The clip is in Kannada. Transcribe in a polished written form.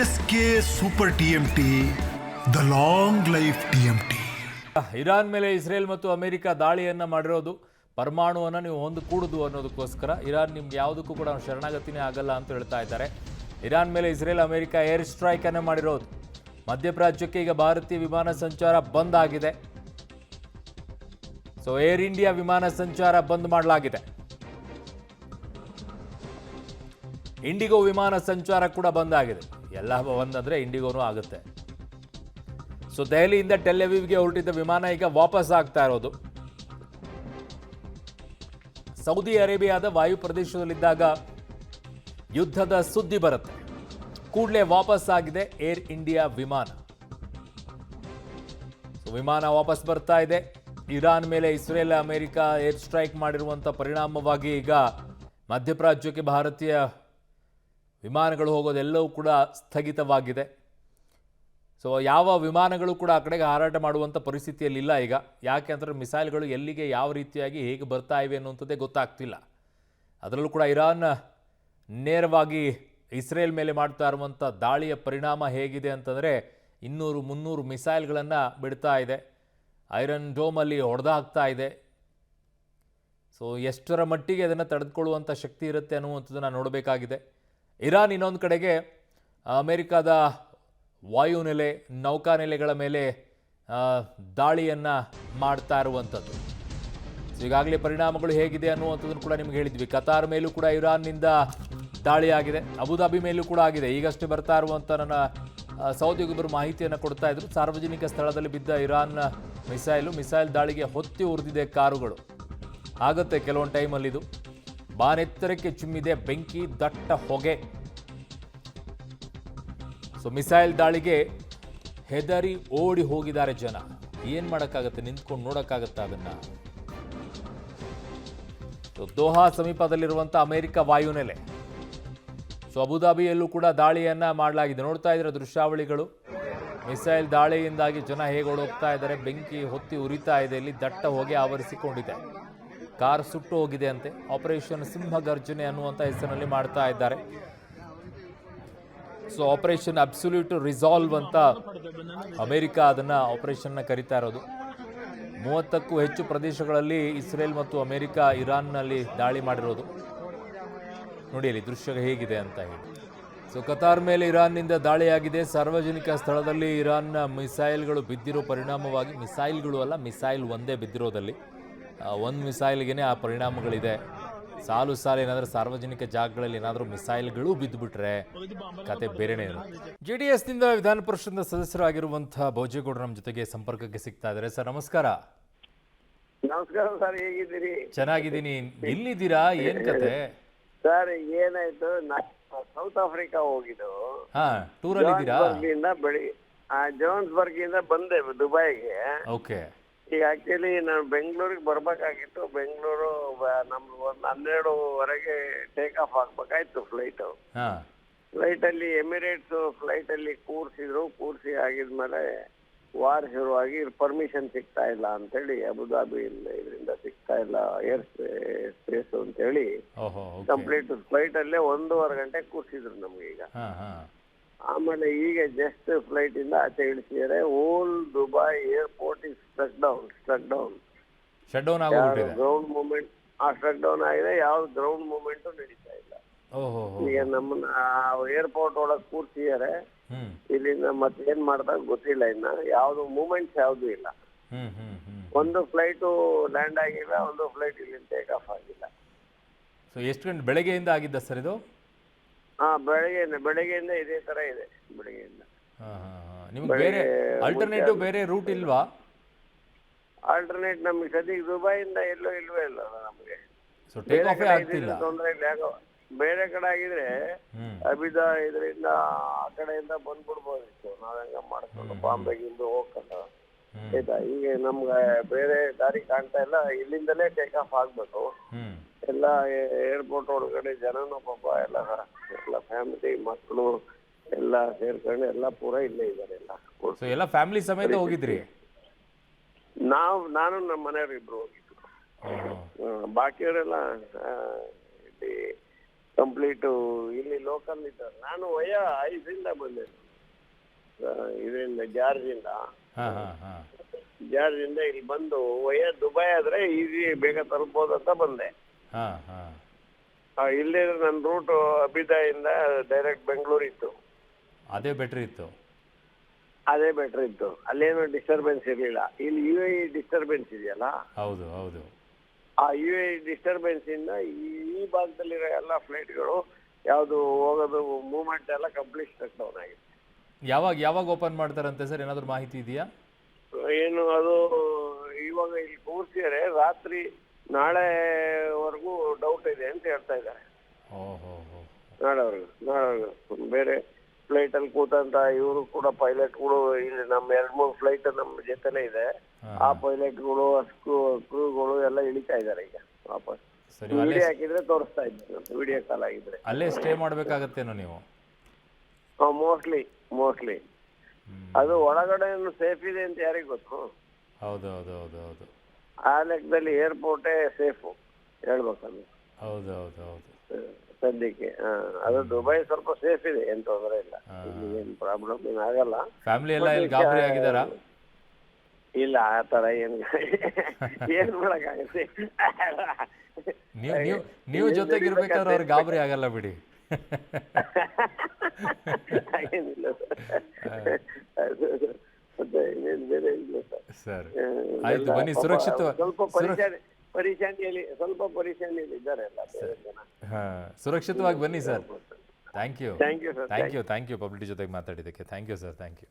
S K super TMT, the long life TMT. Iran ಮೇಲೆ ಇಸ್ರೇಲ್ ಮತ್ತು ಅಮೆರಿಕ ದಾಳಿಯನ್ನು ಮಾಡಿರೋದು ಪರಮಾಣುವನ್ನು ನೀವು ಹೊಂದಿಕೂಡುದು ಅನ್ನೋದಕ್ಕೋಸ್ಕರ. ಇರಾನ್ ನಿಮ್ಗೆ ಯಾವುದಕ್ಕೂ ಕೂಡ ಶರಣಾಗತಿನೇ ಆಗಲ್ಲ ಅಂತ ಹೇಳ್ತಾ ಇದ್ದಾರೆ. ಇರಾನ್ ಮೇಲೆ ಇಸ್ರೇಲ್ ಅಮೆರಿಕ ಏರ್ ಸ್ಟ್ರೈಕ್ ಅನ್ನು ಮಾಡಿರೋದು. ಮಧ್ಯಪ್ರಾಚ್ಯಕ್ಕೆ ಈಗ ಭಾರತೀಯ ವಿಮಾನ ಸಂಚಾರ ಬಂದ್ ಆಗಿದೆ. ಸೊ ಏರ್ ಇಂಡಿಯಾ ವಿಮಾನ ಸಂಚಾರ ಬಂದ್ ಮಾಡಲಾಗಿದೆ. ಇಂಡಿಗೋ ವಿಮಾನ ಸಂಚಾರ ಕೂಡ ಬಂದ್ ಆಗಿದೆ. ಎಲ್ಲ ಬಂದ್ ಅಂದ್ರೆ ಇಂಡಿಗೋನೂ ಆಗುತ್ತೆ. ಸೊ ದೆಹಲಿಯಿಂದ ಟೆಲ್ ಅವೀವ್ಗೆ ಹೊರಟಿದ್ದ ವಿಮಾನ ಈಗ ವಾಪಸ್ ಆಗ್ತಾ ಇರೋದು. ಸೌದಿ ಅರೇಬಿಯಾದ ವಾಯು ಪ್ರದೇಶದಲ್ಲಿದ್ದಾಗ ಯುದ್ಧದ ಸುದ್ದಿ ಬರುತ್ತೆ. ಕೂಡಲೇ ವಾಪಸ್ ಆಗಿದೆ ಏರ್ ಇಂಡಿಯಾ ವಿಮಾನ. ವಿಮಾನ ವಾಪಸ್ ಬರ್ತಾ ಇದೆ. ಇರಾನ್ ಮೇಲೆ ಇಸ್ರೇಲ್ ಅಮೆರಿಕ ಏರ್ ಸ್ಟ್ರೈಕ್ ಮಾಡಿರುವಂಥ ಪರಿಣಾಮವಾಗಿ ಈಗ ಮಧ್ಯಪ್ರಾಚ್ಯಕ್ಕೆ ಭಾರತೀಯ ವಿಮಾನಗಳು ಹೋಗೋದೆಲ್ಲವೂ ಕೂಡ ಸ್ಥಗಿತವಾಗಿದೆ. ಸೊ ಯಾವ ವಿಮಾನಗಳು ಕೂಡ ಆ ಕಡೆಗೆ ಹಾರಾಟ ಮಾಡುವಂಥ ಪರಿಸ್ಥಿತಿಯಲ್ಲಿ ಇಲ್ಲ ಈಗ. ಯಾಕೆ ಅಂತಂದರೆ ಮಿಸೈಲ್ಗಳು ಎಲ್ಲಿಗೆ ಯಾವ ರೀತಿಯಾಗಿ ಹೇಗೆ ಬರ್ತಾ ಇವೆ ಅನ್ನುವಂಥದ್ದೇ ಗೊತ್ತಾಗ್ತಿಲ್ಲ. ಅದರಲ್ಲೂ ಕೂಡ ಇರಾನ್ ನೇರವಾಗಿ ಇಸ್ರೇಲ್ ಮೇಲೆ ಮಾಡ್ತಾ ಇರುವಂಥ ದಾಳಿಯ ಪರಿಣಾಮ ಹೇಗಿದೆ ಅಂತಂದರೆ 200-300 ಮಿಸೈಲ್ಗಳನ್ನು ಬಿಡ್ತಾ ಇದೆ. ಐರನ್ ಡೋಮಲ್ಲಿ ಹೊಡೆದಾಕ್ತಾ ಇದೆ. ಸೊ ಎಷ್ಟರ ಮಟ್ಟಿಗೆ ಅದನ್ನು ತಡೆದುಕೊಳ್ಳುವಂಥ ಶಕ್ತಿ ಇರುತ್ತೆ ಅನ್ನುವಂಥದ್ದನ್ನು ನೋಡಬೇಕಾಗಿದೆ. ಇರಾನ್ ಇನ್ನೊಂದು ಕಡೆಗೆ ಅಮೆರಿಕದ ವಾಯುನೆಲೆ ನೌಕಾನೆಲೆಗಳ ಮೇಲೆ ದಾಳಿಯನ್ನು ಮಾಡ್ತಾ ಇರುವಂಥದ್ದು. ಈಗಾಗಲೇ ಪರಿಣಾಮಗಳು ಹೇಗಿದೆ ಅನ್ನುವಂಥದ್ದನ್ನು ಕೂಡ ನಿಮ್ಗೆ ಹೇಳಿದ್ವಿ. ಕತಾರ್ ಮೇಲೂ ಕೂಡ ಇರಾನ್ನಿಂದ ದಾಳಿ ಆಗಿದೆ. ಅಬುಧಾಬಿ ಮೇಲೂ ಕೂಡ ಆಗಿದೆ. ಈಗಷ್ಟೇ ಬರ್ತಾ ಇರುವಂಥ ನನ್ನ ಸಹೋದ್ಯೋಗಿಗಳು ಮಾಹಿತಿಯನ್ನು ಕೊಡ್ತಾ ಇದ್ರು. ಸಾರ್ವಜನಿಕ ಸ್ಥಳದಲ್ಲಿ ಬಿದ್ದ ಇರಾನ್ ಮಿಸೈಲ್ ದಾಳಿಗೆ ಹೊತ್ತಿ ಉರಿದಿದೆ ಕಾರುಗಳು. ಆಗುತ್ತೆ ಕೆಲವೊಂದು ಟೈಮಲ್ಲಿ. ಇದು ಬಾನೆತ್ತರಕ್ಕೆ ಚಿಮ್ಮಿದೆ ಬೆಂಕಿ, ದಟ್ಟ ಹೊಗೆ. ಸೊ ಮಿಸೈಲ್ ದಾಳಿಗೆ ಹೆದರಿ ಓಡಿ ಹೋಗಿದ್ದಾರೆ ಜನ. ಏನು ಮಾಡೋಕ್ಕಾಗತ್ತೆ, ನಿಂತ್ಕೊಂಡು ನೋಡೋಕ್ಕಾಗತ್ತೆ ಅದನ್ನು. ದೋಹಾ ಸಮೀಪದಲ್ಲಿರುವಂಥ ಅಮೆರಿಕ ವಾಯುನೆಲೆ. ಸೊ ಅಬುಧಾಬಿಯಲ್ಲೂ ಕೂಡ ದಾಳಿಯನ್ನು ಮಾಡಲಾಗಿದೆ. ನೋಡ್ತಾ ಇದ್ರೆ ದೃಶ್ಯಾವಳಿಗಳು. ಮಿಸೈಲ್ ದಾಳಿಯಿಂದಾಗಿ ಜನ ಹೇಗೆ ಓಡೋಗ್ತಾ ಇದ್ದಾರೆ. ಬೆಂಕಿ ಹೊತ್ತಿ ಉರಿತಾ ಇದೆ. ಇಲ್ಲಿ ದಟ್ಟ ಹೊಗೆ ಆವರಿಸಿಕೊಂಡಿದೆ. ಕಾರ್ ಸುಟ್ಟು ಹೋಗಿದೆ ಅಂತೆ. ಆಪರೇಷನ್ ಸಿಂಹಗರ್ಜನೆ ಅನ್ನುವಂಥ ಹೆಸರಿನಲ್ಲಿ ಮಾಡ್ತಾ ಇದ್ದಾರೆ. ಸೊ ಆಪರೇಷನ್ ಅಬ್ಸಲ್ಯೂಟ್ ರಿಸಾಲ್ವ್ ಅಂತ ಅಮೆರಿಕ ಅದನ್ನು ಆಪರೇಷನ್ನ ಕರೀತಾ ಇರೋದು. 30ಕ್ಕೂ ಹೆಚ್ಚು ಪ್ರದೇಶಗಳಲ್ಲಿ ಇಸ್ರೇಲ್ ಮತ್ತು ಅಮೆರಿಕ ಇರಾನ್ನಲ್ಲಿ ದಾಳಿ ಮಾಡಿರೋದು. ನೋಡಿ ಅಲ್ಲಿ ದೃಶ್ಯ ಹೇಗಿದೆ ಅಂತ ಹೇಳಿ. ಸೊ ಕತಾರ್ ಮೇಲೆ ಇರಾನ್ನಿಂದ ದಾಳಿಯಾಗಿದೆ. ಸಾರ್ವಜನಿಕ ಸ್ಥಳದಲ್ಲಿ ಇರಾನ್ನ ಮಿಸೈಲ್ಗಳು ಬಿದ್ದಿರೋ ಪರಿಣಾಮವಾಗಿ, ಮಿಸೈಲ್ಗಳು ಅಲ್ಲ, ಮಿಸೈಲ್ ಒಂದೇ ಬಿದ್ದಿರೋದಲ್ಲಿ. ಒಂದು ಮಿಸೈಲ್ಗೆ ಆ ಪರಿಣಾಮಗಳಿದೆ. ಸಾಲು ಏನಾದರೂ ಸಾರ್ವಜನಿಕ ಜಾಗಗಳಲ್ಲಿ ಏನಾದರೂ ಮಿಸೈಲ್ಗಳು ಬಿದ್ದುಬಿಟ್ರೆ ಕತೆ ಬೇರೆನೇ ಇರುತ್ತೆ. JDSನಿಂದ ವಿಧಾನ ಪರಿಷತ್ನ ಸದಸ್ಯರಾಗಿರುವಂತಹ ಭೋಜೇಗೌಡರು ನಮ್ಮ ಜೊತೆಗೆ ಸಂಪರ್ಕಕ್ಕೆ ಸಿಗ್ತಾ ಇದ್ದಾರೆ. ಸರ್ ನಮಸ್ಕಾರ. ನಮಸ್ಕಾರ ಸರ್, ಹೇಗಿದ್ದೀರಿ? ಚೆನ್ನಾಗಿದ್ದೀನಿ. ಎಲ್ಲಿದ್ದೀರಾ, ಏನ್ ಕತೆ? ಸರ್ ಏನಾಯ್ತು, ಸೌತ್ ಆಫ್ರಿಕಾ ಹೋಗಿದ್ದು. ಟೂರ್ ಅಲ್ಲಿ ಇದ್ದೀರಾ? ಜೋನ್ಸ್ಬರ್ಗ್ ಇಂದ ಬಂದೆ ದುಬೈಗೆ. ಓಕೆ. ಈಗ ಆಕ್ಚುಲಿ ನಾನು ಬೆಂಗಳೂರಿಗೆ ಬರ್ಬೇಕಾಗಿತ್ತು. ಬೆಂಗಳೂರು ನಮ್ದು ಒಂದು 12:30 ಟೇಕ್ ಆಫ್ ಆಗ್ಬೇಕಾಯ್ತು ಫ್ಲೈಟ್ ಅಲ್ಲಿ. ಎಮಿರೇಟ್ಸ್ ಫ್ಲೈಟ್ ಅಲ್ಲಿ ಕೂರ್ಸಿ ಆಗಿದ್ಮೇಲೆ ವಾರ್ ಶುರುವಾಗಿ ಪರ್ಮಿಷನ್ ಸಿಗ್ತಾ ಇಲ್ಲ ಅಂತೇಳಿ ಅಬುಧಾಬಿಯಿಂದ ಇದರಿಂದ ಸಿಗ್ತಾ ಇಲ್ಲ ಏರ್ ಸ್ಪೇಸ್ ಅಂತೇಳಿ ಕಂಪ್ಲೀಟ್ ಫ್ಲೈಟ್ ಅಲ್ಲೇ 1.5 ಗಂಟೆ ಕೂರ್ಸಿದ್ರು ನಮ್ಗೆ. ಈಗ ಆಮೇಲೆ ಈಗ ಜಸ್ಟ್ ಫ್ಲೈಟ್ ಇಂದ ಆಚೆ ಇಳಿಸಿದರೆ whole Dubai airport is struck down ground movement struck down ಆಗಿದೆ. ಯಾವ್ದು ಗ್ರೌಂಡ್ ಮೂವ್ಮೆಂಟ್ ನಡೀತಾ ಇಲ್ಲ. ಈಗ ನಮ್ಮನ್ನ ಏರ್ಪೋರ್ಟ್ ಒಳಗೆ ಕೂರ್ಸಿದ್ದಾರೆ. ಇಲ್ಲಿಂದ ಮತ್ತೆ ಏನ್ ಮಾಡ್ದಾಗ ಗೊತ್ತಿಲ್ಲ. ಇನ್ನ ಯಾವ್ದು ಮೂವ್ಮೆಂಟ್ಸ್ ಯಾವ್ದು ಇಲ್ಲ. ಒಂದು ಫ್ಲೈಟು ಲ್ಯಾಂಡ್ ಆಗಿಲ್ಲ, ಒಂದು ಫ್ಲೈಟ್ ಇಲ್ಲಿ ಟೇಕ್ ಆಫ್ ಆಗಿಲ್ಲ. ಎಷ್ಟು ಗಂಟೆ ಬೆಳಗ್ಗೆಯಿಂದ ಆಗಿದ್ದ ಸರ್ ಇದು? ಬೆಳಗ್ಗೆಯಿಂದ ಇದೇ ತರ ಇದೆ. ಬೆಳಗ್ಗೆಯಿಂದ ನಿಮ್ಗೆ ಬೇರೆ ಆಲ್ಟರ್ನೇಟಿವ್ ಬೇರೆ ರೂಟ್ ಇಲ್ವಾ? ಆಲ್ಟರ್ನೇಟ್ ನಮ್ಗೆ ಸದ್ಯಕ್ಕೆ ದುಬೈಯಿಂದ ಇಲ್ವೇ ಇಲ್ಲ ನಮಗೆ. ತೊಂದರೆ ಇಲ್ಲ. ಬೇರೆ ಕಡೆ ಆಗಿದ್ರೆ ಅಬಿದಾ ಇದರಿಂದ ಆ ಕಡೆಯಿಂದ ಬಂದ್ಬಿಡ್ಬೋದಿತ್ತು. ನಾವೆಂಗ ಮಾಡ್ಕೊಂಡು ಬಾಂಬೆಗಿಂದ ಹೋಗ್ಕೊಂಡು ಆಯ್ತಾ. ಈಗ ನಮ್ಗೆ ಬೇರೆ ದಾರಿ ಕಾಣ್ತಾ ಇಲ್ಲ. ಇಲ್ಲಿಂದಲೇ ಟೇಕ್ ಆಫ್ ಆಗ್ಬೇಕು. ಎಲ್ಲ ಏರ್ಪೋರ್ಟ್ ಒಳಗಡೆ ಜನನು ಪಾಪ ಎಲ್ಲ ಫ್ಯಾಮಿಲಿ ಮಕ್ಕಳು ಎಲ್ಲ ಸೇರ್ಕೊಂಡು ಎಲ್ಲ ಪೂರ ಇಲ್ಲೇ ಇದ್ದಾರೆ. ಎಲ್ಲ ಫ್ಯಾಮಿಲಿ ಸಮೇತ ಹೋಗಿದ್ರಿ? ನಾನು ನಮ್ಮ ಮನೆಯವ್ರು ಇಬ್ರು ಹೋಗಿದ್ರು. ಬಾಕಿಯವರೆಲ್ಲ ಇಲ್ಲಿ ಕಂಪ್ಲೀಟು ಇಲ್ಲಿ ಲೋಕಲ್ ಇದ್ದಾರೆ. ನಾನು ವಯ ಇದರಿಂದ ಬಂದೆ, ಇದರಿಂದ ಜಾರ್ಜಿಂದ. ಜಾರ್ಜಿಂದ ಇಲ್ಲಿ ಬಂದು ವಯ ದುಬೈ ಆದ್ರೆ ಈಸಿ ಬೇಗ ತಲುಪೋದಂತ ಬಂದೆ. ಇಲ್ಲೇ ನನ್ನ ರೂಟ್ ಅಬಿದಾಯಿಂದ ಡೈರೆಕ್ಟ್ ಬೆಂಗಳೂರು ಇತ್ತು. ಅದೇ ಬೆಟ್ರ್ ಇತ್ತು. ಅದೇ ಬೆಟರ್ ಇತ್ತು, ಅಲ್ಲೇನು ಡಿಸ್ಟರ್ಬೆನ್ಸ್ ಇರಲಿಲ್ಲ. ಇಲ್ಲಿ ಯು ಎ ಡಿಸ್ಟರ್ಬೆನ್ಸ್ ಇದೆಯಲ್ಲ, ಹೌದು ಹೌದು, ಆ ಯು ಎ ಡಿಸ್ಟರ್ಬೆನ್ಸ್ ಇಂದ ಈ ಭಾಗದಲ್ಲಿರೋ ಎಲ್ಲ ಫ್ಲೈಟ್ಗಳು ಯಾವುದು ಹೋಗೋದು ಮೂವ್ಮೆಂಟ್ ಎಲ್ಲ ಕಂಪ್ಲೀಟ್ ಸ್ಟಕ್ ಡೌನ್ ಆಗಿದೆ. ಯಾವಾಗ ಓಪನ್ ಮಾಡ್ತಾರಂತೆ ಸರ್, ಏನಾದರೂ ಮಾಹಿತಿ ಇದೆಯಾ? ಏನು ಅದು ಇವಾಗ ಇಲ್ಲಿ ಕೂರ್ಸಿದರೆ ರಾತ್ರಿ ನಾಳೆವರೆಗೂ ಡೌಟ್ ಇದೆ ಅಂತ ಹೇಳ್ತಾ ಇದ್ದಾರೆ. ನಾಳೆವರೆಗೂ ಬೇರೆ ಫ್ಲೈಟಲ್ಲಿ ಕೂತಂತ ಇವರು ಕೂಡ ಪೈಲಟ್ಗಳು ಇಲ್ಲಿ ನಮ್ಮ 2-3 ಫ್ಲೈಟ್ ನಮ್ಮ ಜೊತೆಲೇ ಇದೆ. ಆ ಪೈಲಟ್ಗಳು ಕ್ರೂಗಳು ಎಲ್ಲ ಇಳಿತಾ ಇದ್ದಾರೆ ಈಗ ವಾಪಸ್. ವಿಡಿಯೋ ಹಾಕಿದ್ರೆ ತೋರಿಸ್ತಾ ಇದ್ದಾರೆ, ವಿಡಿಯೋ ಕಾಲ್ ಆಗಿದ್ರೆ. ಅಲ್ಲೇ ಸ್ಟೇ ಮಾಡ್ಬೇಕಾಗತ್ತೇನೋ ನೀವು? ಮೋಸ್ಟ್ಲಿ ಅದು ಒಳಗಡೆ ಸೇಫ್ ಇದೆ ಅಂತ ಯಾರಿಗೆ ಗೊತ್ತು? ಹೌದು ಹೌದು ಹೌದು ಹೌದು, ಆ ಲೆಕ್ಕದಲ್ಲಿ ಏರ್ಪೋರ್ಟೇ ಸೇಫು ಹೇಳ್ಬೇಕಂದ್ರೆ. ಹೌದು ಹೌದು ಹೌದು, ಸದ್ಯಕ್ಕೆ ಅದು ದುಬೈ ಸ್ವಲ್ಪ ಸೇಫ್ ಇದೆ, ಏನ್ ತೊಂದರೆ ಇಲ್ಲ, ಏನು ಪ್ರಾಬ್ಲಮ್ ಏನು ಆಗಲ್ಲ. ಫ್ಯಾಮಿಲಿ ಎಲ್ಲ ಗಾಬರಿ ಆಗಿದಾರಾ? ಇಲ್ಲ, ಆ ತರ ಏನ್ ಮಾಡಕ್ಕಾಗತ್ತೆ. ನೀವು ಜೊತೆಗಿರ್ಬೇಕಾದ್ರೆ ಅವ್ರು ಗಾಬರಿ ಆಗಲ್ಲ ಬಿಡಿ. ಏನಿಲ್ಲ ಸರ್, ಆಯ್ತು ಬನ್ನಿ. ಸುರಕ್ಷಿತ ಸ್ವಲ್ಪ ಪರಿಶಾನಿಯಲ್ಲಿ ಇದ್ದಾರೆ ಎಲ್ಲ ಜನ. ಸುರಕ್ಷಿತವಾಗಿ ಬನ್ನಿ sir. Thank you thank you sir, thank you ಪಬ್ಲಿಟಿ ಜೊತೆಗೆ ಮಾತಾಡಿದ್ದಕ್ಕೆ. Thank you sir, thank you.